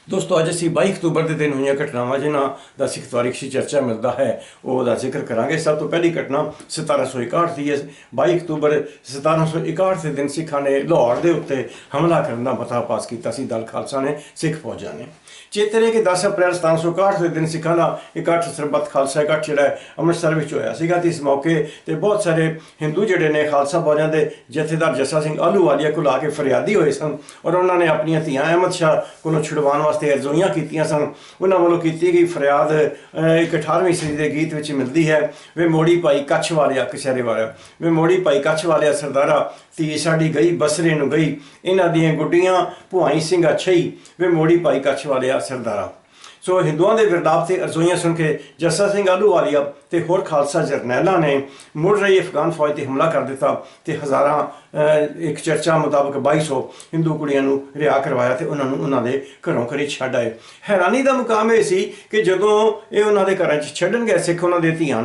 दोस्तों अज असी 22 अक्तूबर के दिन हुई घटनावां जिन्हों का सिख तारीख से चर्चा मिलता है वह जिक्र करांगे। सब तो पहली घटना 1761 की है। 22 अक्तूबर 1761 के दिन सिखा ने लाहौर के उत्ते हमला करने का मता पास किया। दल खालसा ने सिख फौजा ने चेते रहे कि 10 अप्रैल 1761 के दिन सिखा का इकट्ठ सरबत खालसा इकट्ठ जो अमृतसर में होया। इस मौके पर बहुत सारे हिंदू जोड़े ने खालसा फौजा के जथेदार जस्सा सिंह आलूवालिया को ला के फरियादी हुए सन और उन्होंने अपन धियाँ अहमद शाह को छुड़वाने वास्ते अर्जोइयां कीतियां सन। उन्होंने वालों की गई फरियाद एक 18वीं सदी के गीत में मिलती है। वे मोड़ी पाई कच्छ वालिया कशहरे वाला वे मोड़ी पाई कच्छ वालिया सरदारा धी साड़ी गई बसरे नूं गई इन्हां दियां गुड्डियां भुआई सिंह छई वे मोड़ी पाई कच्छ वालिया सरदारा। सो हिंदुओं के विरलाप से अर्जोइयां सुन के जस्सा सिंह आलूवालिया तो होर खालसा जरनैलों ने मुड़ रही अफगान फौज पर हमला कर दिता तो हज़ारां एक चर्चा मुताबिक 2200 हिंदू कुड़ियां रिहा करवाया तो उन्होंने घरों घरी छड्ड आए। हैरानी का मुकाम यह सी कि जदों ये उन्होंने घर छड्डन गए सिख उन्होंने धियां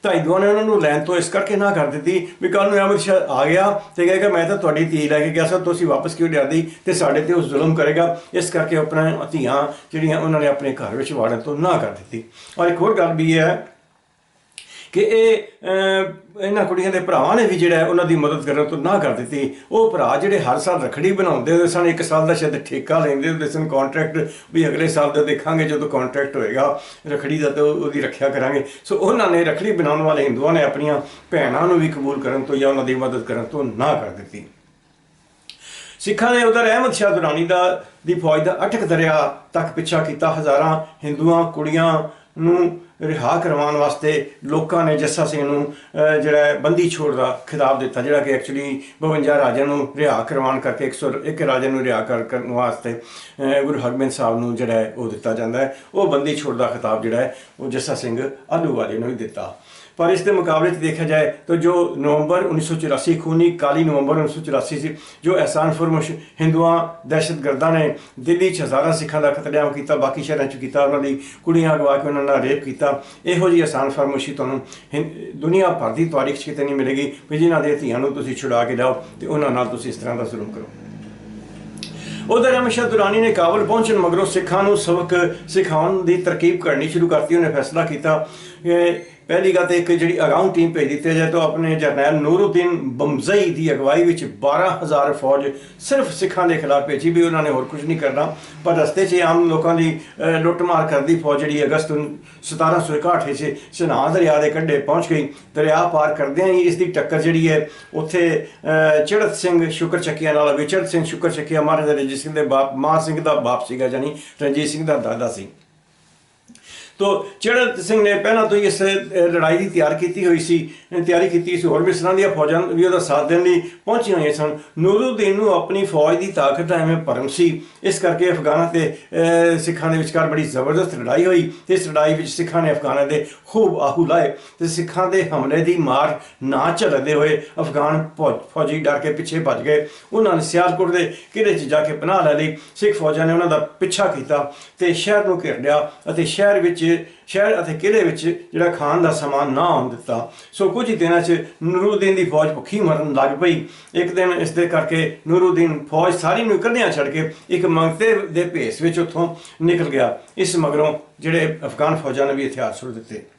ढाईदुआ ने उन्होंने लैन तो इस करके ना कर दी भी कल में अमित शाह आ गया तो कहेगा मैं तो तुहाडी धी लैके गया सर तुसीं वापस क्यों लिया दी तो साढ़े ते उस जुल्म करेगा। इस करके अपना धियां जिहड़ियां उन्होंने अपने घर में वाड़न तो ना कर दी। और एक होर गल भी है कि इन्होंने कुड़ियों के भरावां ने भी जो उन्होंने मदद करने तो ना कर दी। वो भरा जोड़े हर साल रखड़ी बनाते होंगे सन, एक साल का शायद ठेका लेंदे होंगे सन, कॉन्ट्रैक्ट भी अगले साल का देखांगे जो कॉन्ट्रैक्ट होएगा रखड़ी का तो वो रखिया करांगे। सो उन्होंने रखड़ी बनाने वाले हिंदुओं ने अपन भैनों भी कबूल करने तो या उन्होंने मदद करने तो ना कर दी। सिखा ने उधर अहमद शाह दुरानी दी फौज का अटक दरिया तक पिछा किया। हज़ारां हिंदुआं कुड़ियां रिहा करवाने वास्ते लोगों ने जस्सा सिंह जोड़ा बंदी छोड़ का खिताब दिता जोड़ा कि एक्चुअली 52 राजा रिहा करवान करके 101 राजा रिहा करने वास्ते गुरु हरगोबिंद साहब को जोड़ा वो दिता जाता है। वो बंदी छोड़ का खिताब जोड़ा है वो जस्सा सिंह आलूवालिया ने भी दिता। पर इसके मुकाबले देखा जाए तो जो नवंबर 1984 खूनी काली नवंबर 1984 से जो एहसान फरमोश हिंदुआं दहशतगर्दा ने दिल्ली हज़ारां सिखा का कतलेआम किया, बाकी शहरों किया, उन्होंने कुड़ियां अगवा के उन्होंने रेप किया। इहो जी एहसान फरमोशी तुहानूं दुनिया भर की तारीख किते नहीं मिलेगी भी जिन्हां दे धियां नूं तुसीं छुड़ा के लाओ तो उन्हां नाल तुसीं इस तरह का जुल्म करो। उधर अहमद शाह दुरानी ने काबुल पहुंचने मगरों सिखां सबक सिखाने की तरकीब करनी शुरू करती। उन्हें फैसला किया पहली गल तो एक जी अगाऊ टीम भेज दी जाए तो अपने जरनैल नूरुद्दीन बमजई की अगवाई में 12,000 फौज सिर्फ सिखां के खिलाफ भेजी भी उन्होंने होर कुछ नहीं करना। पर रस्ते से आम लोगों की लुटमार करती फौज जी अगस्त 1761 से सनाह दरिया के कंढे पहुँच गई। दरिया पार करद्या ही इसकी टक्कर जी है उत्थे चढ़त सिंह शुकर चक्किया नाल भी। चढ़त सिंह शुकर चक्किया महाराजा रंजीत सिंह के बाप मां सिंह का बाप सीगा यानी रंजीत सिंह का दादा सी। तो चढ़त सिंह ने पहला तो इस लड़ाई की तैयारी की होर मिसरां दी फौजां भी उसका साथ देने लिए पहुंची हुई सन। नूरुद्दीन नूं अपनी फौज की ताकत का एवं भरम सी, इस करके अफगाना ते सिखां दे विचकार बड़ी जबरदस्त लड़ाई हुई। इस लड़ाई में सिखां ने अफगाना दे खूब आहू लाए तो सिखां दे हमले की मार ना झलदे हुए अफगान फौजी डर के पिछे भज गए। उन्होंने सियालकोट के किले च जाके पनाह लै ली। सिख फौजा ने उन्होंने पिछा किया तो शहर को घेर लिया और शहर और किले में जोड़ा खान का समान ना आन दिता। सो कुछ ही दिनों नूरुद्दीन की फौज भुखी मरन लग पई। एक दिन इस दे करके नूरुद्दीन फौज सारी कन्या छड़ के एक मंगते के भेस में उत्थों निकल गया। इस मगरों जोड़े अफगान फौजा ने भी हथियार सुट दिते।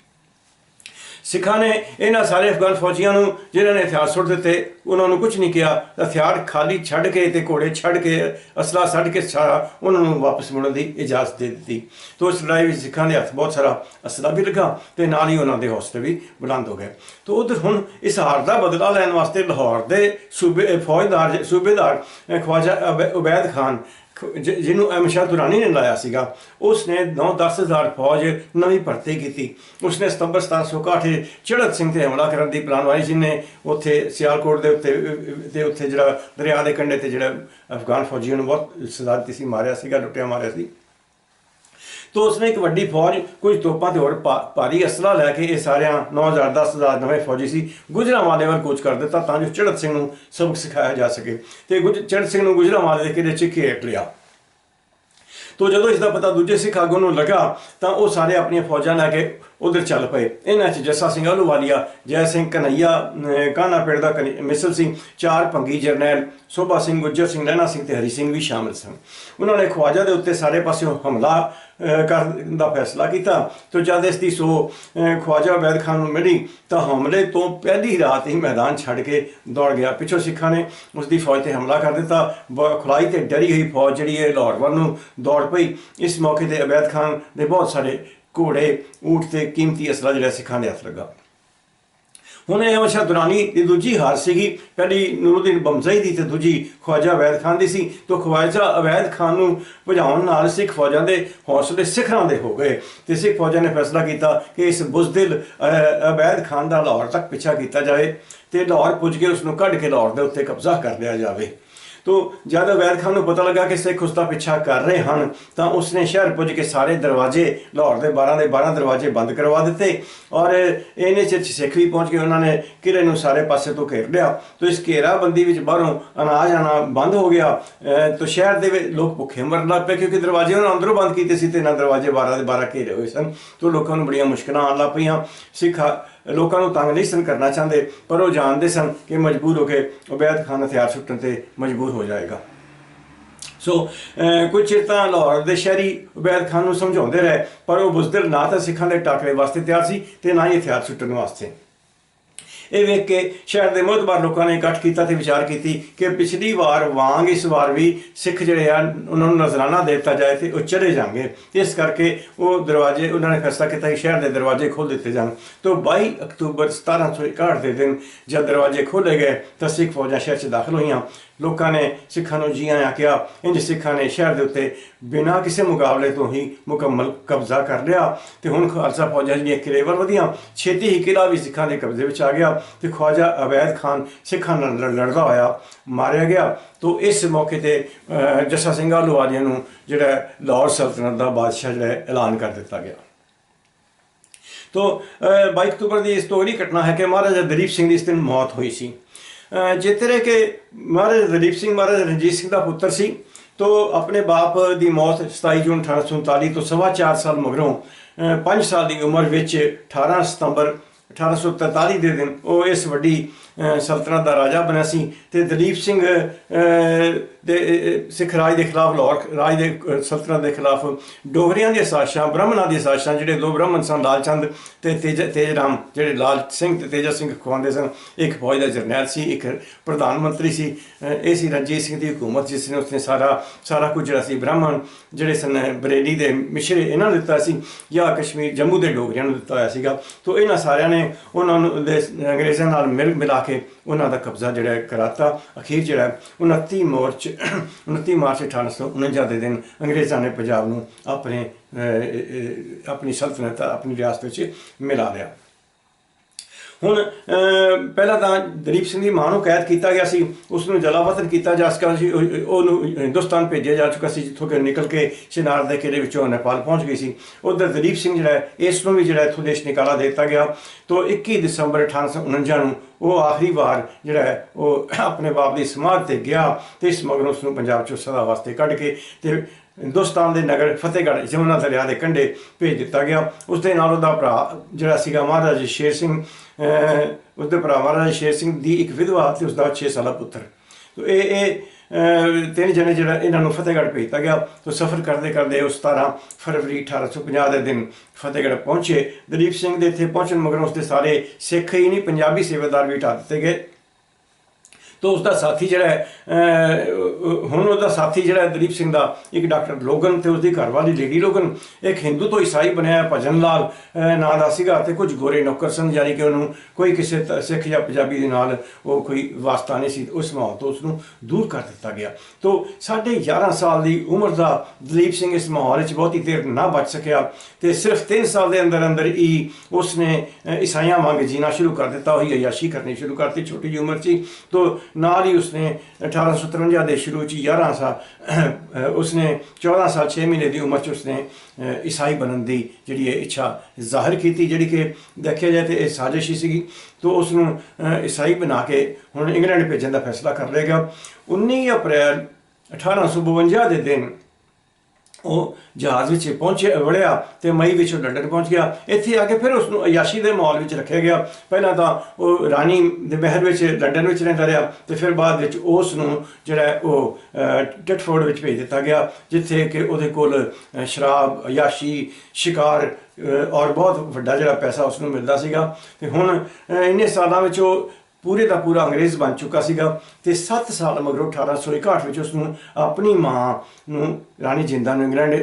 सिखा ने इन्होंने सारे अफगान फौजियों जिन्होंने हथियार सुट दिते उन्होंने कुछ नहीं किया, हथियार खाली छड़ के ते घोड़े छड़ के असला छड़ के सारा उन्होंने वापस मुड़न की इजाजत दे दी। तो इस लड़ाई में सिखा के हथ बहुत सारा असला भी लगा तो नाल ही उन्होंने हौसले भी बुलंद हो गए। तो उधर हुण इस हार का बदला लैन वास्ते लाहौर के फौजदार सूबेदार ख्वाजा उबैद खान जिन्हों अहमद शाह दुरानी ने लाया सीगा उसने 9-10 हज़ार फौज नवी भर्ती की। उसने सितंबर 1761 चढ़त सिंह से हमला करने की प्लानवाई जिन्हें उत्थे सियालकोट के उत्थे जो दरिया के कंढे ते जो अफगान फौजियों ने बहुत सजा दी सी, मारिया सीगा, लुटिया मारिया सी। तो उसने एक वड्डी फौज कुछ तोपां ते होर भारी असला लैके ये सारे 9,000 10,000 नवे फौजी सी गुजरांवाले वाल कूच कर दिता तां जो चढ़त सिंह नूं सबक सिखाया जा सके। तो चढ़त सिंह नूं गुजरांवाले के किले च घेर लिया। तो जो इसका पता दूजे सिख आगू ਨੂੰ लगा तो वह सारे अपन फौजा लैके उधर चल पे। इन्हां च जस्सा सिंह आहलूवालिया, जय सिंह कन्हैया काना पिंड दा मिसल सिंह, चार भंगी जरनैल, सोभा सिंह, गुज्जर सिंह, लहना सिंह ते हरी सिंह भी शामिल सन। उन्होंने ख्वाजा के उत्ते सारे पासों हमला करने का फैसला किया। तो जब इसकी सो ख्वाजा अवैध खान को मिली तो हमले तो पहली रात ही मैदान छड़ के दौड़ गया। पिछों सिखा ने उसकी फौज से हमला कर दिता। खुलाई तो डरी हुई फौज जी लाहौर वाल दौड़ पई। इस मौके पर अवैध खान के बहुत सारे घोड़े, ऊँट ते कीमती असला जो सिखा के हथ लगा। हुण एह शाह दुरानी की दूजी हार सी। पहली नूरुद्दीन बमजई की तो दूजी ख्वाजा अवैध खान की सी। तो ख्वाजा अवैध खान को भजाउण नाल सिख फौजां दे हौसले सिखरां दे हो गए। तो सिख फौजां ने फैसला किया कि इस बुजदिल अवैध खान का लाहौर तक पिछा किया जाए तो लाहौर पुज के उसनूं कढ के लाहौर के उत्ते कब्जा कर लिया जाए। तो जब अवैध खान को पता लगा कि सिख उसका पिछा कर रहे हैं तो उसने शहर पुज के सारे दरवाजे लाहौर के 12 दरवाजे बंद करवा दिते। और इन्हें चिर सिख भी पहुँच गए। उन्होंने किले में सारे पासे तो घेर लिया। तो इस घेराबंदी में बाहरों अनाज आना बंद हो गया। तो शहर के लोग भुखे मरन लग पे क्योंकि दरवाजे उन्होंने अंदरों बंद किए थे तो दरवाजे 12 के 12 घेरे हुए सन। तो लोगों को बड़िया मुश्किल आन लग पई। सिख लोगों को तंग नहीं सन करना चाहते पर वो जानते सन कि मजबूर होकर अवैध खान हथियार सुट्टन से मजबूर हो जाएगा। सो कुछ चिर तो लाहौर के शहरी अवैध खान को समझाते रहे पर वह बुजदिल ना तो सिखां के टाकरे वास्ते तैयार सी ते ना ही हथियार सुट्टन वास्ते। ये वेख के शहर के मोहतबार लोगों ने इकट्ठ किया तो विचार की कि पिछली बार वांग इस बार भी सिख जोड़े उन्होंने नजराना दे दिता जाए तो वह चले जाएंगे। इस करके वो दरवाजे उन्होंने फैसला किया कि शहर के दरवाजे खोल दिते जान। तो 22 अक्तूबर 1761 के दिन जब दरवाजे खोले गए तो सिख फौजा शहर से दाखिल हुई। लोगों ने सिखा जी आया किया। इंज सिखा ने शहर के उत्ते बिना किसी मुकाबले तो ही मुकम्मल कब्जा कर लिया। तो हुण खालसा फौजा जी किले वल वधियां। छेती ही किला भी सिखा के कब्जे में आ गया। तो ख्वाजा अवैध खान सिखा लड़दा होया मारिया गया। तो इस मौके पर जस्सा सिंह आहलूवालिया नूं जिहड़ा लाहौर सल्तनत का बादशाह जिहड़ा ऐलान कर दिता गया। तो 22 अक्तूबर की इस तो अगली घटना है कि महाराजा दलीप सिंह की इस दिन मौत हुई सी। जितने के महाराजा दलीप सिंह महाराजा रणजीत सिंह का पुत्र सी। तो अपने बाप की मौत 27 जून 1839 तो 4.25 साल मगरों 5 साल की उम्र में 18 सितंबर 1843 के दिन वो इस वड्डी सल्तनत का राजा बनया सी। ते दलीप सिंह सिख राज के खिलाफ लाहौर राज के सल्तनत के खिलाफ डोगरियां दी साजिशां ब्राह्मणां दी साजिशां जिहड़े दो ब्राह्मण सन लाल चंद ते तेजराम जिहड़े लाल सिंह ते तेजा सिंह खवांदे सन। एक फौज का जरनैल सी, एक प्रधानमंत्री सी। ये सी रणजीत सिंह की हुकूमत जिसने उसने सारा कुछ जिहड़ा सी ब्राह्मण जिहड़े सन बरेली के मिश्रे इन्हां नूं दित्ता सी या कश्मीर जम्मू के डोगरियां नूं दित्ता होया सीगा। तो इन्हां सारिਆਂ ने उन्होंने अंग्रेज़ों नाल मिला के उन्हों का कब्जा जोड़ा कराता। अखीर जोड़ा 29 मार्च 1849 के दिन अंग्रेज़ों ने पंजाब नूं अपनी सल्तनत अपनी रियासत मिला लिया। हुण पहला तो दलीप सिंह की मां को कैद किया गया सी। उसनूं जलावतन किया जा सका सी। हिंदुस्तान भेजा जा चुका सी जिथों कि निकल के शिनार के किले विचों नेपाल पहुँच गई सी। उधर दलीप सिंह जिहड़ा इसनूं भी जिहड़ा इत्थों देश निकाला दे दिता गया। तो 21 दिसंबर 1849 वो आखिरी बार जिहड़ा है वो अपने बाप की समाध ते गया। तो इस मगरों उसनूं पंजाब चों सदा वास्ते कढ के ते हिंदुस्तान के नगर फतेहगढ़ यमुना दरिया के कंढे भेज दिता गया। उसके नाल उहदा भरा जिहड़ा सीगा महाराजा शेर सिंह उसके भरा महाराजा शेर सिंह की एक विधवा ते उसका 6 साला पुत्र। तो ये 3 जने जिहड़ा इन्हों फतेहगढ़ भेजता गया। तो सफ़र करते करते उस 17 फरवरी 1850 के दिन फतेहगढ़ पहुँचे। दलीप सिंह के इत्थे पहुँचण मगरों उसके सारे सिख ही नहीं पंजाबी सेवेदार भी हटा दिते गए। तो उसका साथी जोड़ा हुण उसका साथी जोड़ा दलीप सिंह का एक डॉक्टर लोगन तो उसकी घरवाली लेडी लोगन, एक हिंदू तो ईसाई बनया भजन लाल नां दा सीगा ते कुछ गोरे नौकर सन यानी कि उन्होंने कोई किसी सिख या पंजाबी के नाल वो कोई वास्ता नहीं सी। उस माहौल तो उसनूं दूर कर दिता गया। तो 11.5 साल की उम्र का दलीप सिंह इस माहौल बहुत ही देर ना बच सकिया। तो सिर्फ 3 साल के अंदर अंदर ही उसने ईसाइयां वांग जीना शुरू कर दिता, वही अयाशी करनी शुरू करती छोटी जी उम्र से। तो नाल ही उसने 1853 के शुरू 11 साल उसने 14 साल 6 महीने की उम्र उसने ईसाई बनने की जी इच्छा जाहिर की जी कि देखा जाए तो यह साजिश ही सी। तो उसनों ईसाई बना के हुण इंग्लैंड भेजने का फैसला कर लिया गया। 19 अप्रैल 1852 के दिन ਉਹ ਜਹਾਜ਼ ਵਿੱਚ ਪਹੁੰਚਿਆ ਵੜਿਆ ਤੇ ਮਈ ਵਿੱਚ ਉਹ ਲੰਡਨ ਪਹੁੰਚ ਗਿਆ। ਇੱਥੇ ਆ ਕੇ ਫਿਰ ਉਸ ਨੂੰ ਅਯਾਸ਼ੀ ਦੇ ਮਾਹੌਲ ਵਿੱਚ ਰੱਖਿਆ ਗਿਆ। ਪਹਿਲਾਂ ਤਾਂ ਉਹ ਰਾਣੀ ਦੇ ਮਹਿਲ ਵਿੱਚ ਲੰਡਨ ਵਿੱਚ ਰਹਿੰਦਾ ਰਿਹਾ ਤੇ ਫਿਰ ਬਾਅਦ ਵਿੱਚ ਉਸ ਨੂੰ ਜਿਹੜਾ ਉਹ ਟਿਟਫੋਰਡ ਵਿੱਚ ਭੇਜ ਦਿੱਤਾ ਗਿਆ, ਜਿੱਥੇ ਕਿ ਉਹਦੇ ਕੋਲ ਸ਼ਰਾਬ, ਅਯਾਸ਼ੀ, ਸ਼ਿਕਾਰ ਔਰ ਬਹੁਤ ਵੱਡਾ ਜਿਹੜਾ ਪੈਸਾ ਉਸ ਨੂੰ ਮਿਲਦਾ ਸੀਗਾ। ਤੇ ਹੁਣ ਇੰਨੇ ਸਾਲਾਂ ਵਿੱਚ ਉਹ ਪੂਰੇ ਦਾ ਪੂਰਾ ਅੰਗਰੇਜ਼ ਬਣ ਚੁੱਕਾ ਸੀਗਾ। ਤੇ 7 ਸਾਲ ਮਗਰੋਂ 1861 ਵਿੱਚ ਉਸ ਨੂੰ ਆਪਣੀ ਮਾਂ ਨੂੰ ਰਾਣੀ ਜਿੰਦਾ ਨੂੰ ਇੰਗਲੈਂਡ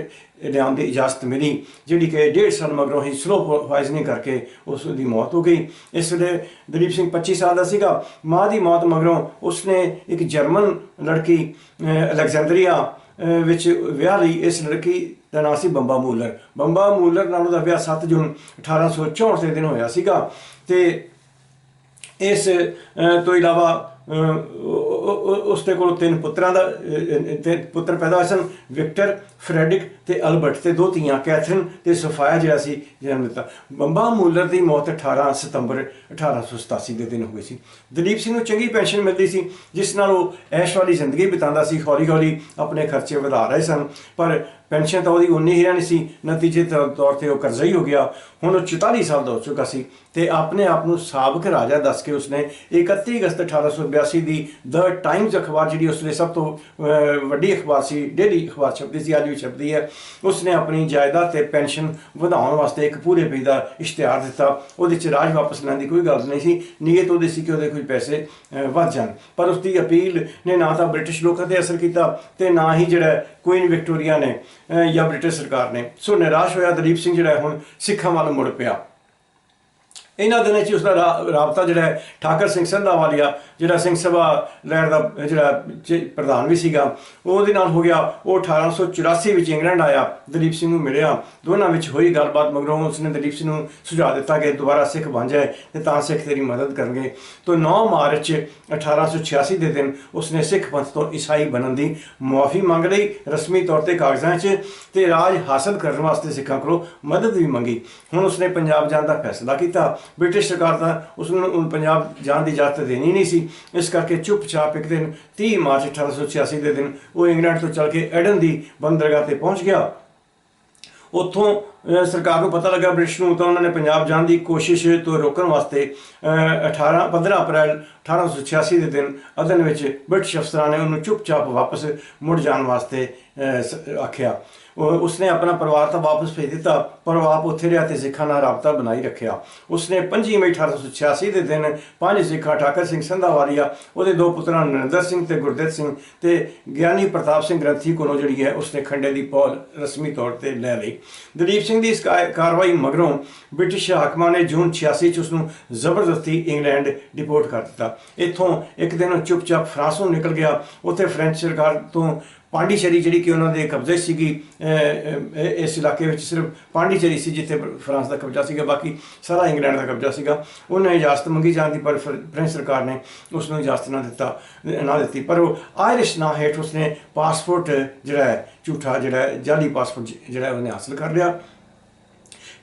ਲਿਆਉਣ ਦੀ ਇਜਾਜ਼ਤ ਮਿਲੀ, ਜਿਹੜੀ ਕਿ 1.5 ਸਾਲ ਮਗਰੋਂ ਹੀ ਸਲੋ ਪੋਇਜ਼ਨਿੰਗ ਕਰਕੇ ਉਸ ਦੀ ਮੌਤ ਹੋ ਗਈ। ਇਸ ਵੇਲੇ ਦਲੀਪ ਸਿੰਘ 25 ਸਾਲ ਦਾ ਸੀਗਾ। ਮਾਂ ਦੀ ਮੌਤ ਮਗਰੋਂ ਉਸਨੇ ਇੱਕ ਜਰਮਨ ਲੜਕੀ ਅਲੈਗਜ਼ੈਂਡਰੀਆ ਵਿੱਚ ਵਿਆਹ ਲਈ। ਇਸ ਲੜਕੀ ਦਾ ਨਾਮ ਸੀ ਬੰਬਾ ਮੂਲਰ। ਬੰਬਾ ਮੂਲਰ ਨਾਲ ਉਹਦਾ ਵਿਆਹ 7 ਜੂਨ 1864 ਦੇ ਦਿਨ ਹੋਇਆ ਸੀਗਾ। ਤੇ ਇਸ ਤੋਂ ਇਲਾਵਾ ਉਸ ਦੇ ਕੋਲ 3 ਪੁੱਤਰ ਪੈਦਾ ਹੋਏ ਸਨ, ਵਿਕਟਰ, ਫਰੈਡਰਿਕ ਤੇ ਅਲਬਰਟ, ਤੇ 2 ਧੀਆਂ, ਕੈਥਰੀਨ ਤੇ ਸੋਫਾਇਆ ਜਿਹੜਾ ਸੀ ਜਨਮ ਦਿੱਤਾ। ਬੰਬਾ ਮੂਲਰ ਦੀ ਮੌਤ 18 ਸਤੰਬਰ 1887 ਦੇ ਦਿਨ ਹੋ ਗਈ ਸੀ। ਦਲੀਪ ਸਿੰਘ ਨੂੰ ਚੰਗੀ ਪੈਨਸ਼ਨ ਮਿਲਦੀ ਸੀ, ਜਿਸ ਨਾਲ ਉਹ ਐਸ਼ ਵਾਲੀ ਜ਼ਿੰਦਗੀ ਬਿਤਾਉਂਦਾ ਸੀ। ਹੌਲੀ ਹੌਲੀ ਆਪਣੇ ਖਰਚੇ ਵਧਾ ਰਹੇ ਸਨ, ਪਰ ਪੈਨਸ਼ਨ ਤਾਂ ਉਹਦੀ ਉਨੀ ਹੀ ਰਹਿਣੀ ਸੀ। ਨਤੀਜੇ ਤੌਰ 'ਤੇ ਉਹ ਕਰਜ਼ਈ ਹੋ ਗਿਆ। ਹੁਣ ਉਹ 44 ਸਾਲ ਦਾ ਹੋ ਚੁੱਕਾ ਸੀ ਤੇ ਆਪਣੇ ਆਪ ਨੂੰ ਸਾਬਕ ਰਾਜਾ ਦੱਸ ਕੇ ਉਸਨੇ 31 ਅਗਸਤ 1882 ਦੀ ਦ ਟਾਈਮਜ਼ ਅਖਬਾਰ, ਜਿਹੜੀ ਉਸ ਵੇਲੇ ਸਭ ਤੋਂ ਵੱਡੀ ਅਖਬਾਰ ਸੀ, ਡੇਲੀ ਅਖਬਾਰ ਛਪਦੀ ਸੀ, ਅੱਜ ਵੀ ਛਪਦੀ ਹੈ, ਉਸਨੇ ਆਪਣੀ ਜਾਇਦਾਦ ਤੇ ਪੈਨਸ਼ਨ ਵਧਾਉਣ ਵਾਸਤੇ ਇੱਕ ਪੂਰੇ ਪੇਜ ਦਾ ਇਸ਼ਤਿਹਾਰ ਦਿੱਤਾ। ਉਹਦੇ 'ਚ ਰਾਜ ਵਾਪਸ ਲੈਣ ਦੀ ਕੋਈ ਗੱਲ ਨਹੀਂ ਸੀ। ਨੀਅਤ ਉਹਦੀ ਸੀ ਕਿ ਉਹਦੇ ਕੋਈ ਪੈਸੇ ਵੱਧ ਜਾਣ, ਪਰ ਉਸਦੀ ਅਪੀਲ ਨੇ ਨਾ ਤਾਂ ਬ੍ਰਿਟਿਸ਼ ਲੋਕਾਂ 'ਤੇ ਅਸਰ ਕੀਤਾ ਤੇ ਨਾ ਹੀ ਜਿਹੜਾ ਕੁਈਨ ਵਿਕਟੋਰੀਆ ਨੇ ਜਾਂ ਬ੍ਰਿਟਿਸ਼ ਸਰਕਾਰ ਨੇ। ਸੋ ਨਿਰਾਸ਼ ਹੋਇਆ ਦਲੀਪ ਸਿੰਘ ਜਿਹੜਾ ਹੁਣ ਸਿੱਖਾਂ ਵੱਲ ਮੁੜ ਪਿਆ। ਇਹਨਾਂ ਦਿਨਾਂ 'ਚ ਉਸਦਾ ਰਾਬਤਾ ਜਿਹੜਾ ਠਾਕਰ ਸਿੰਘ ਸੰਧਾਵਾਲੀਆ, ਜਿਹੜਾ ਸਿੰਘ ਸਭਾ ਲਹਿਰ ਦਾ ਜਿਹੜਾ ਪ੍ਰਧਾਨ ਵੀ ਸੀਗਾ, ਉਹਦੇ ਨਾਲ ਹੋ ਗਿਆ। ਉਹ 1884 ਵਿੱਚ ਇੰਗਲੈਂਡ ਆਇਆ, ਦਲੀਪ ਸਿੰਘ ਨੂੰ ਮਿਲਿਆ। ਦੋਨਾਂ ਵਿੱਚ ਹੋਈ ਗੱਲਬਾਤ ਮਗਰੋਂ ਉਸਨੇ ਦਲੀਪ ਸਿੰਘ ਨੂੰ ਸੁਝਾਅ ਦਿੱਤਾ ਕਿ ਦੁਬਾਰਾ ਸਿੱਖ ਬਣ ਜਾਏ ਤੇ ਤਾਂ ਸਿੱਖ ਤੇਰੀ ਮਦਦ ਕਰਨਗੇ। ਤਾਂ 9 ਮਾਰਚ 1886 ਦੇ ਦਿਨ ਉਸਨੇ ਸਿੱਖ ਪੰਥ ਤੋਂ ਈਸਾਈ ਬਣਨ ਦੀ ਮੁਆਫੀ ਮੰਗ ਲਈ ਰਸਮੀ ਤੌਰ 'ਤੇ ਕਾਗਜ਼ਾਂ 'ਚ, ਤੇ ਰਾਜ ਹਾਸਲ ਕਰਨ ਵਾਸਤੇ ਸਿੱਖਾਂ ਕੋਲੋਂ ਮਦਦ ਵੀ ਮੰਗੀ। ਹੁਣ ਉਸਨੇ ਪੰਜਾਬ ਜਾਣ ਦਾ ਫੈਸਲਾ ਕੀਤਾ। ਬ੍ਰਿਟਿਸ਼ ਸਰਕਾਰ ਤਾਂ ਉਸ ਨੂੰ ਪੰਜਾਬ ਜਾਣ ਦੀ ਇਜਾਜ਼ਤ ਦੇਣੀ ਨਹੀਂ ਸੀ। ਇਸ ਕਰਕੇ ਚੁੱਪਚਾਪ ਇੱਕ ਦਿਨ 30 ਮਾਰਚ 1886 ਦੇ ਦਿਨ ਉਹ ਇੰਗਲੈਂਡ ਤੋਂ ਚੱਲ ਕੇ ਐਡਨ ਦੀ ਬੰਦਰਗਾਹ ਤੇ ਪਹੁੰਚ ਗਿਆ। ਉੱਥੋਂ ਸਰਕਾਰ ਨੂੰ ਪਤਾ ਲੱਗਾ ਬ੍ਰਿਟਿਸ਼ ਨੂੰ, ਤਾਂ ਉਹਨਾਂ ਨੇ ਪੰਜਾਬ ਜਾਣ ਦੀ ਕੋਸ਼ਿਸ਼ ਤੋਂ ਰੋਕਣ ਵਾਸਤੇ 15 ਅਪ੍ਰੈਲ 1886 ਦੇ ਦਿਨ ਅਦਨ ਵਿੱਚ ਬ੍ਰਿਟਿਸ਼ ਅਫਸਰਾਂ ਨੇ ਉਹਨੂੰ ਚੁੱਪਚਾਪ ਵਾਪਸ ਮੁੜ ਜਾਣ ਵਾਸਤੇ ਆਖਿਆ। ਉਸਨੇ ਆਪਣਾ ਪਰਿਵਾਰ ਤਾਂ ਵਾਪਸ ਭੇਜ ਦਿੱਤਾ, ਪਰ ਉਹ ਆਪ ਉੱਥੇ ਰਿਹਾ ਤੇ ਸਿੱਖਾਂ ਨਾਲ ਰਾਬਤਾ ਬਣਾਈ ਰੱਖਿਆ। ਉਸਨੇ 25 ਮਈ 1886 ਦੇ ਦਿਨ 5 ਸਿੱਖਾਂ, ਠਾਕਰ ਸਿੰਘ ਸੰਧਾਵਾਲੀਆ, ਉਹਦੇ 2 ਪੁੱਤਰਾਂ ਨਰਿੰਦਰ ਸਿੰਘ ਤੇ ਗੁਰਦਿੱਤ ਸਿੰਘ ਤੇ ਗਿਆਨੀ ਪ੍ਰਤਾਪ ਸਿੰਘ ਗ੍ਰੰਥੀ ਕੋਲੋਂ ਜਿਹੜੀ ਹੈ ਉਸਨੇ ਖੰਡੇ ਦੀ ਪੌਲ ਰਸਮੀ ਤੌਰ ਤੇ ਲੈ ਲਈ। ਦਲੀਪ ਸਿੰਘ ਦੀ ਇਸ ਕਾਰਵਾਈ ਮਗਰੋਂ ਬ੍ਰਿਟਿਸ਼ ਹਾਕਮਾਂ ਨੇ ਜੂਨ 86 'ਚ ਉਸਨੂੰ ਜ਼ਬਰਦਸਤੀ ਇੰਗਲੈਂਡ ਡਿਪੋਰਟ ਕਰ ਦਿੱਤਾ। ਇੱਥੋਂ ਇੱਕ ਦਿਨ ਉਹ ਚੁੱਪਚਾਪ ਫਰਾਂਸ ਨੂੰ ਨਿਕਲ ਗਿਆ। ਉੱਥੇ ਫ੍ਰੈਂਚ ਸਰਕਾਰ ਤੋਂ ਪਾਂਡੀਚੇਰੀ, ਜਿਹੜੀ ਕਿ ਉਹਨਾਂ ਦੇ ਕਬਜ਼ੇ ਸੀਗੀ, ਇਸ ਇਲਾਕੇ ਵਿੱਚ ਸਿਰਫ ਪਾਂਡੀਚੇਰੀ ਸੀ ਜਿੱਥੇ ਫਰਾਂਸ ਦਾ ਕਬਜ਼ਾ ਸੀਗਾ, ਬਾਕੀ ਸਾਰਾ ਇੰਗਲੈਂਡ ਦਾ ਕਬਜ਼ਾ ਸੀਗਾ। ਉਹਨੇ ਇਜਾਜ਼ਤ ਮੰਗੀ ਜਾਣ ਦੀ, ਪਰ ਫ੍ਰੈਂਚ ਸਰਕਾਰ ਨੇ ਉਸ ਨੂੰ ਇਜਾਜ਼ਤ ਨਾ ਦਿੱਤੀ। ਪਰ ਉਹ ਆਇਰਿਸ਼ ਨਾਂ ਹੇਠ ਉਸਨੇ ਪਾਸਪੋਰਟ ਜਿਹੜਾ ਹੈ ਝੂਠਾ, ਜਿਹੜਾ ਜਾਲੀ ਪਾਸਪੋਰਟ ਜਿਹੜਾ ਉਹਨੇ ਹਾਸਲ ਕਰ ਲਿਆ।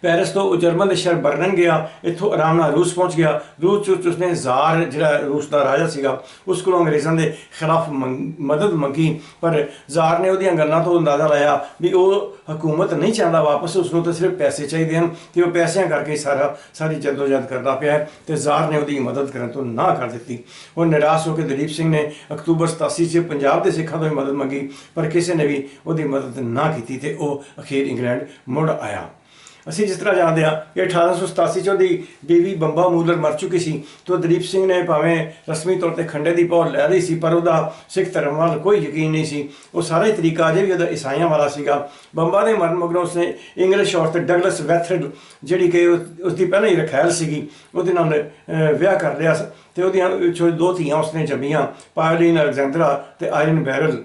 ਪੈਰਿਸ ਤੋਂ ਉਹ ਜਰਮਨ ਦੇ ਸ਼ਹਿਰ ਬਰਲਿਨ ਗਿਆ। ਇੱਥੋਂ ਆਰਾਮ ਨਾਲ ਰੂਸ ਪਹੁੰਚ ਗਿਆ। ਰੂਸ 'ਚ ਉਸਨੇ ਜ਼ਾਰ, ਜਿਹੜਾ ਰੂਸ ਦਾ ਰਾਜਾ ਸੀਗਾ, ਉਸ ਕੋਲੋਂ ਅੰਗਰੇਜ਼ਾਂ ਦੇ ਖਿਲਾਫ ਮਦਦ ਮੰਗੀ, ਪਰ ਜ਼ਾਰ ਨੇ ਉਹਦੀਆਂ ਗੱਲਾਂ ਤੋਂ ਅੰਦਾਜ਼ਾ ਲਾਇਆ ਵੀ ਉਹ ਹਕੂਮਤ ਨਹੀਂ ਚਾਹੁੰਦਾ ਵਾਪਸ, ਉਸਨੂੰ ਤਾਂ ਸਿਰਫ ਪੈਸੇ ਚਾਹੀਦੇ ਹਨ ਤੇ ਉਹ ਪੈਸਿਆਂ ਕਰਕੇ ਸਾਰੀ ਜਦੋਜਹਿਦ ਕਰਦਾ ਪਿਆ ਹੈ। ਤੇ ਜ਼ਾਰ ਨੇ ਉਹਦੀ ਮਦਦ ਕਰਨ ਤੋਂ ਨਾ ਕਰ ਦਿੱਤੀ। ਉਹ ਨਿਰਾਸ਼ ਹੋ ਕੇ ਦਲੀਪ ਸਿੰਘ ਨੇ ਅਕਤੂਬਰ 87 'ਚ ਪੰਜਾਬ ਦੇ ਸਿੱਖਾਂ ਤੋਂ ਹੀ ਮਦਦ ਮੰਗੀ, ਪਰ ਕਿਸੇ ਨੇ ਵੀ ਉਹਦੀ ਮਦਦ ਨਾ ਕੀਤੀ ਤੇ ਉਹ ਅਖੀਰ ਇੰਗਲੈਂਡ ਮੁੜ ਆਇਆ। ਅਸੀਂ ਜਿਸ ਤਰ੍ਹਾਂ ਜਾਣਦੇ ਹਾਂ ਕਿ 1887 'ਚ ਉਹਦੀ ਬੀਵੀ ਬੰਬਾ ਮੂਲਰ ਮਰ ਚੁੱਕੀ ਸੀ, ਤਾਂ ਦਲੀਪ ਸਿੰਘ ਨੇ ਭਾਵੇਂ ਰਸਮੀ ਤੌਰ 'ਤੇ ਖੰਡੇ ਦੀ ਪੌਲ ਲੈ ਲਈ ਸੀ, ਪਰ ਉਹਦਾ ਸਿੱਖ ਧਰਮ ਵੱਲ ਕੋਈ ਯਕੀਨ ਨਹੀਂ ਸੀ। ਉਹ ਸਾਰਾ ਹੀ ਤਰੀਕਾ ਅਜੇ ਵੀ ਉਹਦਾ ਈਸਾਈਆਂ ਵਾਲਾ ਸੀਗਾ। ਬੰਬਾ ਦੇ ਮਰਨ ਮਗਰੋਂ ਉਸਨੇ ਇੰਗਲਿਸ਼ ਔਰਤ ਡਗਲਸ ਵੈਥਰਡ, ਜਿਹੜੀ ਕਿ ਉਸਦੀ ਪਹਿਲਾਂ ਹੀ ਰਖੈਲ ਸੀਗੀ, ਉਹਦੇ ਨਾਲ ਵਿਆਹ ਕਰ ਲਿਆ ਤੇ ਉਹਦੀਆਂ 2 ਧੀਆਂ ਉਸਨੇ ਜੰਮੀਆਂ, ਪਾਇਲੀਨ ਅਲੈਗਜ਼ੈਂਡਰਾ ਤੇ ਆਇਰਨ ਬੈਰਲ।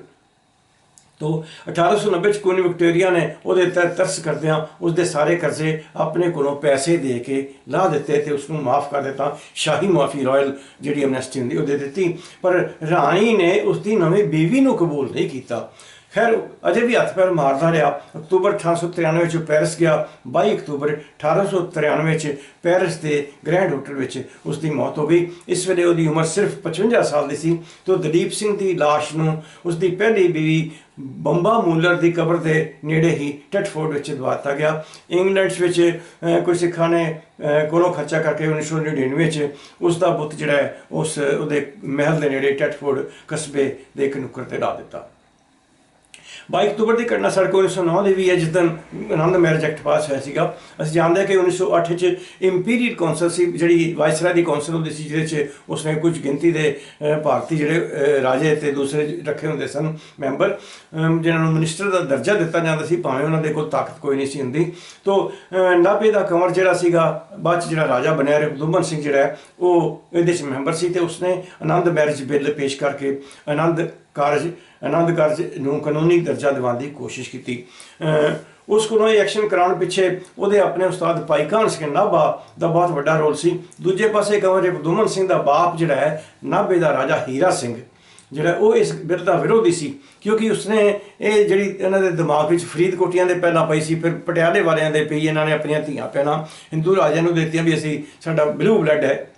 तो 1890 'ਚ ਕੁਈਨ ਵਿਕਟੋਰੀਆ ਨੇ ਉਹਦੇ ਤੇ ਤਰਸ ਕਰਦਿਆਂ ਉਸਦੇ ਸਾਰੇ ਕਰਜ਼ੇ ਆਪਣੇ ਕੋਲੋਂ ਪੈਸੇ ਦੇ ਕੇ ਲਾ ਦਿੱਤੇ ਤੇ ਉਸਨੂੰ ਮਾਫ ਕਰ ਦਿੱਤਾ। ਸ਼ਾਹੀ ਮੁਆਫੀ, ਰਾਇਲ ਜਿਹੜੀ ਐਮਨੈਸਟੀ ਹੁੰਦੀ ਉਹ ਦੇ ਦਿੱਤੀ, ਪਰ ਰਾਣੀ ਨੇ ਉਸਦੀ ਨਵੀਂ ਬੀਵੀ ਨੂੰ ਕਬੂਲ ਨਹੀਂ ਕੀਤਾ। खैर अजे भी हथ पैर मारता रहा। अक्तूबर 1893 पैरिस गया। 22 अक्तूबर 1893 पैरिस के ग्रैंड होटल में उसकी मौत हो गई। इस वेले उसकी उम्र सिर्फ 55 साल की सी। तो दलीप सिंह की लाश को उसकी पहली बीवी बंबा मूलर की कबर के नेड़े ही टटफोर्ड में दबा दिता गया। इंग्लैंड कुछ सिखा ने कोलों खर्चा करके 1999 उसका बुत जोड़ा है उस महल के नेड़े टटफोर्ड कस्बे के एक नुक्कड़ से ला दिता। 22 अक्तूबर की घटना सड़क 1909 की भी है जिस दिन आनंद मैरिज एक्ट पास होया। असं जानते हैं कि 1908 इंपीरियल कौंसल सी जी वायसराय की कौंसल होती सी जिहदे उसने कुछ गिनती के भारतीय जोड़े राजे ते दूसरे रखे होंगे सन मैंबर जिन्होंने मिनिस्टर का दर्जा दिता जाता सी भावें उन्होंने कोल ताकत कोई नहीं सी हुंदी। तो नाभे का कंवर जिहड़ा सीगा बाद जो राजा बनया रिपुदमन सिंह जिहड़ा है वो इहदे च मैंबर सी ते उसने आनंद मैरिज बिल पेश करके आनंद कारज नूं कानूनी दर्जा दिवाने की कोशिश की। उस को एक्शन कराने पिछे वो अपने उस्ताद भाई कान सिंह नाभा का बहुत बड़ा रोल सी। दूजे पासे कंवर रिपुदमन सिंह का बाप जिहड़ा है नाभे का राजा हीरा सिंह जिहड़ा वो इस बिल का विरोधी सी क्योंकि उसने ये जी इन्होंने दिमाग में फरीदकोटियां दे पहला पई सी फिर पटियाले वालियां दे पई इन्होंने अपन धियां भैणां हिंदू राजे नूं दित्तियां भी असीं साडा ब्लू ब्लड है।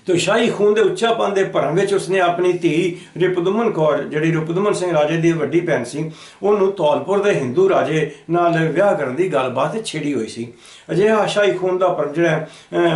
तो शाही खून के उच्चापन के भरम में उसने अपनी धी रिपुदमन कौर जी रिपुदमन सिंह राजे की वड्डी भैन सी उन्होंने धौलपुर के हिंदू राजे नाल विआह करने की गलबात छिड़ी हुई सी। अजिहा शाही खून का भरम जो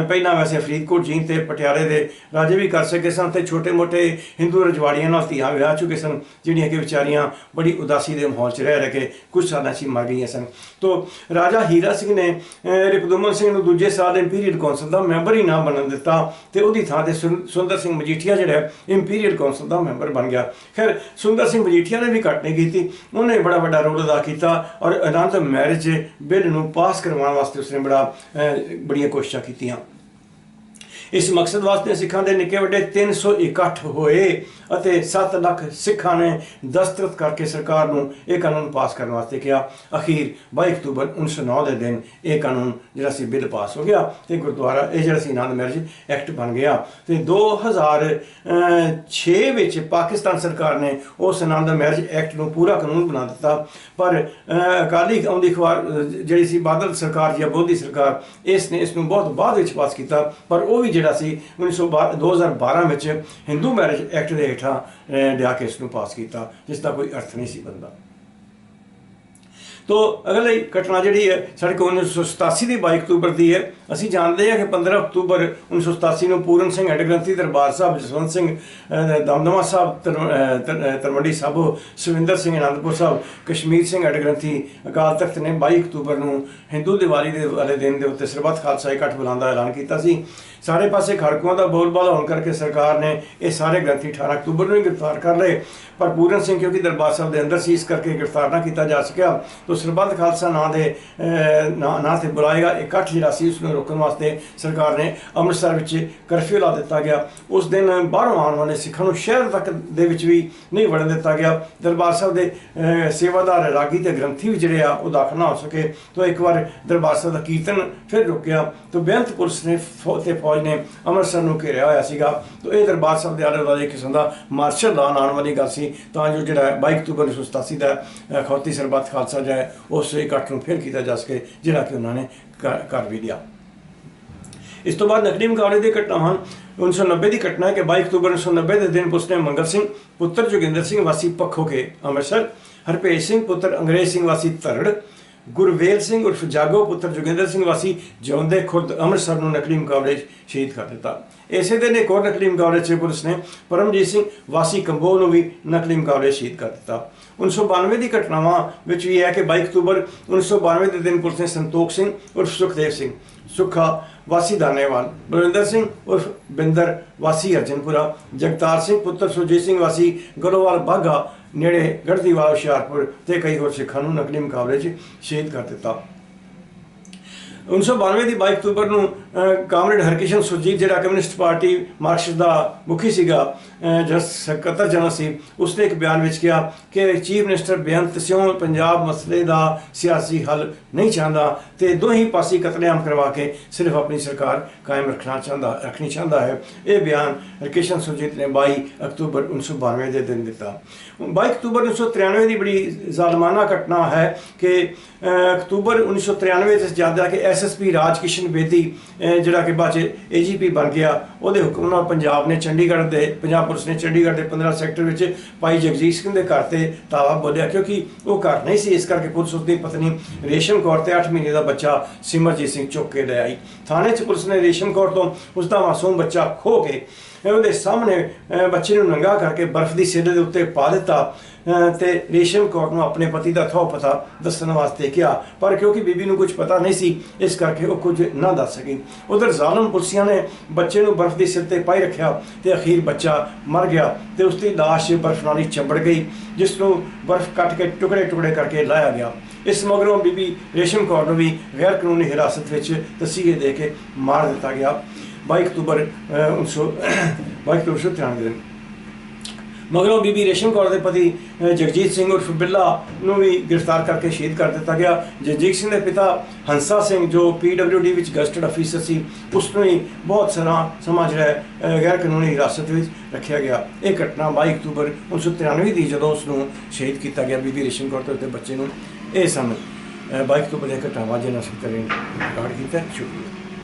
पहला वैसे फरीदकोट जींद ते पटियाले के राजे भी कर सके सन ते छोटे मोटे हिंदू रजवाड़ियां नाल धीआं विआह चुके सन जिहड़ियां कि बेचारियां बड़ी उदासी के माहौल च रह के कुछ सालां च मर गई सन। तो राजा हीरा सिंह ने रिपुदमन सिंह नूं दूजे साल इंपीरियल कौंसल का मैंबर ही ना बनन दिता ते उहदी थां ते सुंदर सिंह मजीठिया जो इंपीरियल कौंसल का मैंबर बन गया। खैर सुंदर सिंह मजीठिया ने भी घट नहीं की, उन्हें बड़ा बड़ा रोल अदा किया और आनंद मैरिज बिल नूं पास करवाने वास्ते उसने बड़िया कोशिशां कीतियां। इस मकसद वास्ते सिखां दे निक्के वड्डे 300 इकट्ठ होए ਅਤੇ 7 ਲੱਖ सिखां ने दस्तखत करके सरकार नूं यह कानून पास करने वास्ते कहा। अखीर 22 अक्तूबर 1909 के दिन यह कानून जिहड़ा सी बिल पास हो गया तो गुरुद्वारा यह जिहड़ा सी आनंद मैरिज एक्ट बन गया। तो 2006 विच पाकिस्तान सरकार ने उस आनंद मैरिज एक्ट नूं पूरा कानून बना दिता पर अकाली आउंदी अखबार जिहड़ी सी बादल सरकार या बोधी सरकार इसने इसनूं बहुत बाद विच पास किया पर वह भी जिहड़ा सी 2012 में हिंदू मैरिज एक्ट के हेठां लिया के इसनूं पास किया जिसका कोई अर्थ नहीं सी बनता। तो अगली घटना जी है साढ़े को 1987 की 22 अक्तूबर की है। असी जानते हैं कि 15 अक्तूबर 1987 को पूरन सिंह हेड ग्रंथी दरबार साहब, जसवंत सिंह दमदमा साहब तरवंडी साहबो, सुविंदर सिंह आनंदपुर साहब, कश्मीर सिंह हेड ग्रंथी अकाल तख्त ने 22 अक्तूबर को हिंदू दिवाली के वाले दिन के उत्ते सरबत खालसा इकट्ठ बुलाने का ऐलान किया। सारे पासे खड़कुआं का बोलबाला होने करके सरकार ने ये सारे ग्रंथी 18 अक्तूबर को ही गिरफ्तार कर लए पर पूरन सिंह क्योंकि दरबार साहब के अंदर सी इस करके गिरफ्तार ना किया जा सकिया। तो सरबत खालसा नां से बुलाएगा इकट्ठ जिहड़ा सी उसनूं रोकने वास्ते सरकार ने अमृतसर में करफ्यू ला दिता गया। उस दिन बाहरों आने वाले सिखां नूं शहर तक दे विच भी नहीं वड़न दिता गया। दरबार साहब के सेवादार रागी ते ग्रंथी भी जिहड़े आ वो दाखल ना हो सके। तो एक बार दरबार साहब का कीर्तन फिर रुकिया तो बेअंत पुलिस ने फौज ने अमृतसर को घेरिया होया सीगा। तो यह दरबार साहब के आले दुआले एक किस्म का मार्शल लॉ आने वाली गल सी तां जो जिहड़ा 22 अक्तूबर 1987 का खौती सरबत खालसा जो है उस इकट्ठ फिर किया जा सके जिहड़ा कि उन्होंने कर भी लिया। इस तो बाद नकली मुकाबले की घटनावां 1990 की घटना है कि 22 अक्तूबर 1990 के दिन पुलिस ने मंगल सिंह पुत्र जोगिंदर सिंह वासी पखो के अमृतसर, हरभेज सिंह पुत्र अंग्रेज सिंह वासी धरड़, गुरवेल सिंह उर्फ जागो पुत्र जोगिंदर सिंह वासी जौंदे खुर्द अमृतसर को नकली मुकाबले शहीद कर दिता। इसे दिन एक और नकली मुकाबले पुलिस ने परमजीत सिंह वासी कंबोह को भी नकली मुकाबले शहीद कर दिता। 1992 की घटनावां विच भी है कि 22 अक्तूबर 1992 के दिन पुलिस ने संतोख सिंह उर्फ सुखदेव सिंह सुखा वासी दानेवाल, बलविंदर सिंह उर्फ बिंदर वासी अर्जनपुरा, जगतार सिंह पुत्र सुरजीत सिंह वासी गलोवाल बाघा नेड़े गढ़दीवाल हुशियारपुर ते कई होर सिखां नूं नकली मुकाबले शहीद कर दिता। 1992 ਦੀ 22 ਅਕਤੂਬਰ ਨੂੰ ਕਾਮਰੇਡ ਹਰਕਿਸ਼ਨ ਸੁਰਜੀਤ ਜਿਹੜਾ ਕਮਿਊਨਿਸਟ ਪਾਰਟੀ ਮਾਰਕਸਿਸਟ ਦਾ ਮੁਖੀ ਸੀਗਾ, ਸਕੱਤਰ ਜਨਰਲ ਸੀ, ਉਸਨੇ ਇੱਕ ਬਿਆਨ ਵਿੱਚ ਕਿਹਾ ਕਿ ਚੀਫ ਮਿਨਿਸਟਰ ਬੇਅੰਤ ਸਿਉਂ ਪੰਜਾਬ ਮਸਲੇ ਦਾ ਸਿਆਸੀ ਹੱਲ ਨਹੀਂ ਚਾਹੁੰਦਾ ਤੇ ਦੋਹੀਂ ਪਾਸੇ ਕਤਲੇਆਮ ਕਰਵਾ ਕੇ ਸਿਰਫ ਆਪਣੀ ਸਰਕਾਰ ਕਾਇਮ ਰੱਖਣੀ ਚਾਹੁੰਦਾ ਹੈ। ਇਹ ਬਿਆਨ ਹਰਕਿਸ਼ਨ ਸੁਰਜੀਤ ਨੇ 22 ਅਕਤੂਬਰ 1992 ਦੇ ਦਿਨ ਦਿੱਤਾ। 22 ਅਕਤੂਬਰ 1993 ਦੀ ਬੜੀ ਜ਼ਾਲਮਾਨਾ ਘਟਨਾ ਹੈ ਕਿ ਅਕਤੂਬਰ 1993 ਵਿੱਚ ਜਦ ਕਿ SSP ਰਾਜ ਕਿਸ਼ਨ ਬੇਦੀ ਜਿਹੜਾ ਕਿ ਬਾਅਦ 'ਚ AGP ਬਣ ਗਿਆ, ਉਹਦੇ ਹੁਕਮ ਨਾਲ ਪੰਜਾਬ ਪੁਲਿਸ ਨੇ ਚੰਡੀਗੜ੍ਹ ਦੇ 15 ਸੈਕਟਰ ਵਿੱਚ ਭਾਈ ਜਗਜੀਤ ਸਿੰਘ ਦੇ ਘਰ ਤੇ ਤਾਲਾ ਬੋਲਿਆ, ਕਿਉਂਕਿ ਉਹ ਘਰ ਨਹੀਂ ਸੀ। ਇਸ ਕਰਕੇ ਪੁਲਿਸ ਉਸਦੀ ਪਤਨੀ ਰੇਸ਼ਮ ਕੌਰ ਤੇ 8 ਮਹੀਨੇ ਦਾ ਬੱਚਾ ਸਿਮਰਜੀਤ ਸਿੰਘ ਚੁੱਕ ਕੇ ਲੈ ਆਈ। ਥਾਣੇ 'ਚ ਪੁਲਿਸ ਨੇ ਰੇਸ਼ਮ ਕੌਰ ਤੋਂ ਉਸਦਾ ਮਾਸੂਮ ਬੱਚਾ ਖੋਹ ਕੇ ਉਹਦੇ ਸਾਹਮਣੇ ਬੱਚੇ ਨੂੰ ਨੰਗਾ ਕਰਕੇ ਬਰਫ਼ ਦੀ ਸਿੱਧ ਦੇ ਉੱਤੇ ਪਾ ਦਿੱਤਾ ਤੇ ਰੇਸ਼ਮ ਕੌਰ ਨੂੰ ਆਪਣੇ ਪਤੀ ਦਾ ਥਹੁ ਪਤਾ ਦੱਸਣ ਵਾਸਤੇ ਕਿਹਾ, ਪਰ ਕਿਉਂਕਿ ਬੀਬੀ ਨੂੰ ਕੁਝ ਪਤਾ ਨਹੀਂ ਸੀ ਇਸ ਕਰਕੇ ਉਹ ਕੁਝ ਨਾ ਦੱਸ ਸਕੀ। ਉਧਰ ਜ਼ਾਲਮ ਪੁਲਸੀਆਂ ਨੇ ਬੱਚੇ ਨੂੰ ਬਰਫ਼ ਦੀ ਸਿੱਧ ਤੇ ਪਾਈ ਰੱਖਿਆ ਤੇ ਅਖੀਰ ਬੱਚਾ ਮਰ ਗਿਆ ਤੇ ਉਸ ਦੀ ਲਾਸ਼ ਬਰਫ਼ ਨਾਲ ਹੀ ਚੰਬੜ ਗਈ, ਜਿਸ ਨੂੰ ਬਰਫ਼ ਕੱਟ ਕੇ ਟੁਕੜੇ ਟੁਕੜੇ ਕਰਕੇ ਲਾਇਆ ਗਿਆ। ਇਸ ਮਗਰੋਂ ਬੀਬੀ ਰੇਸ਼ਮ ਕੌਰ ਨੂੰ ਵੀ ਗੈਰ ਕਾਨੂੰਨੀ ਹਿਰਾਸਤ ਵਿੱਚ ਤਸੀਹੇ ਦੇ ਕੇ ਮਾਰ ਦਿੱਤਾ ਗਿਆ 22 ਅਕਤੂਬਰ 1993 ਦਿਨ। ਮਗਰੋਂ ਬੀਬੀ ਰੇਸ਼ਮ ਕੌਰ ਦੇ ਪਤੀ ਜਗਜੀਤ ਸਿੰਘ ਉਰਫ ਬਿੱਲਾ ਨੂੰ ਵੀ ਗ੍ਰਿਫਤਾਰ ਕਰਕੇ ਸ਼ਹੀਦ ਕਰ ਦਿੱਤਾ ਗਿਆ। ਜਗਜੀਤ ਸਿੰਘ ਦੇ ਪਿਤਾ ਹੰਸਾ ਸਿੰਘ ਜੋ PWD ਵਿੱਚ ਗਜ਼ਟਡ ਅਫੀਸਰ ਸੀ, ਉਸ ਨੂੰ ਹੀ ਬਹੁਤ ਸਾਰਾ ਸਮਾਂ ਜਿਹੜਾ ਗੈਰ ਕਾਨੂੰਨੀ ਹਿਰਾਸਤ ਵਿੱਚ ਰੱਖਿਆ ਗਿਆ। ਇਹ ਘਟਨਾ 22 ਅਕਤੂਬਰ 1993 ਦੀ ਜਦੋਂ ਉਸ ਨੂੰ ਸ਼ਹੀਦ ਕੀਤਾ ਗਿਆ ਬੀਬੀ ਰੇਸ਼ਮ ਕੌਰ ਤੇ ਬੱਚੇ ਨੂੰ। ਇਹ ਸਨ 22 ਅਕਤੂਬਰ ਦੀਆਂ ਘਟਨਾਵਾਂ ਜਿਹਨਾਂ ਅਸੀਂ ਰਿਕਾਰਡ ਕੀਤਾ। ਸ਼ੁਕਰੀਆ।